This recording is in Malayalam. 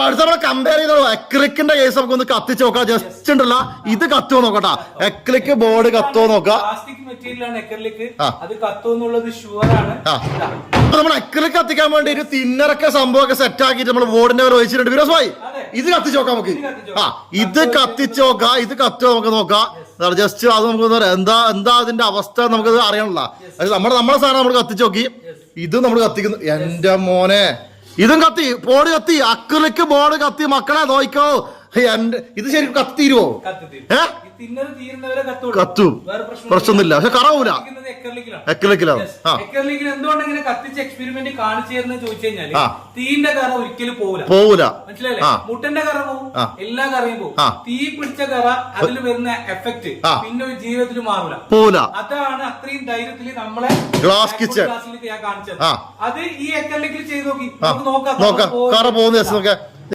അടുത്ത നമ്മളെ കമ്പയർ ചെയ്തോ എക്ലിക്കിന്റെ കേസ് നമുക്ക് ഒന്ന് കത്തിച്ച് നോക്കാം. ജസ്റ്റ് ഉണ്ടല്ല ഇത് കത്തുമോ നോക്കട്ടാ. എക്ലിക്ക് ബോർഡ് കത്തുമോ നോക്കാം. പ്ലാസ്റ്റിക് മെറ്റീരിയൽ ആണ് എക്കറിലേക്ക്, അത് കത്തുമെന്നുള്ളത് ഷുവറാണ്. അപ്പൊ നമ്മൾ എക്ലിക്ക് കത്തിക്കാൻ വേണ്ടി ഒരു തിന്നറൊക്കെ സംഭവമൊക്കെ സെറ്റ് ആക്കിയിട്ട് നമ്മൾ ബോർഡിന്റെ പേര് വെച്ചിട്ടുണ്ട്. വിരോസ് ഭായി ഇത് കത്തിച്ച് നോക്കാം നമുക്ക്. ഇത് കത്തിച്ച് നോക്കാം. ഇത് കത്തുമോ നമുക്ക് നോക്കാം. ജസ്റ്റ് അത് നമുക്ക് എന്താ അതിന്റെ അവസ്ഥ നമുക്കത് അറിയണല്ലോ. നമ്മളെ സാധനം നമ്മൾ കത്തിച്ച് നോക്കി. ഇത് നമ്മൾ കത്തിക്കുന്നു. എന്റെ മോനെ ഇതും കത്തി. ബോർഡ് കത്തി. അക്രിലിക് ബോർഡ് കത്തി. മക്കളെ നോക്കോ. ഇത് ശരിക്കും കത്തിരുവോ? കത്തും. പ്രശ്നമൊന്നുമില്ല. പക്ഷെ കറവൂല. എക്രിലിക്കിലാണ്. എന്തുകൊണ്ട് ഇങ്ങനെ കത്തിച്ച് എക്സ്പെരിമെന്റ് കാണിച്ചതെന്ന് ചോദിച്ചു കഴിഞ്ഞാല് തീന്റെ കറ ഒരിക്കലും പോവൂല. മനസ്സിലായില്ലേ? മുട്ടന്റെ കറ പോവും, എല്ലാ കറയും പോവും. തീ പിടിച്ച കറ അതിൽ വരുന്ന എഫക്ട് പിന്നെ ഒരു ജീവിതത്തിൽ മാറൂല. അതാണ് അത്രയും ധൈര്യത്തിൽ നമ്മളെ ഗ്ലാസ് കിച്ചൺ ഞാൻ കാണിച്ചത്. അത് ഈ എക്കറിലേക്ക് ചെയ്ത് നോക്കി നോക്കാം. കറ പോകുന്ന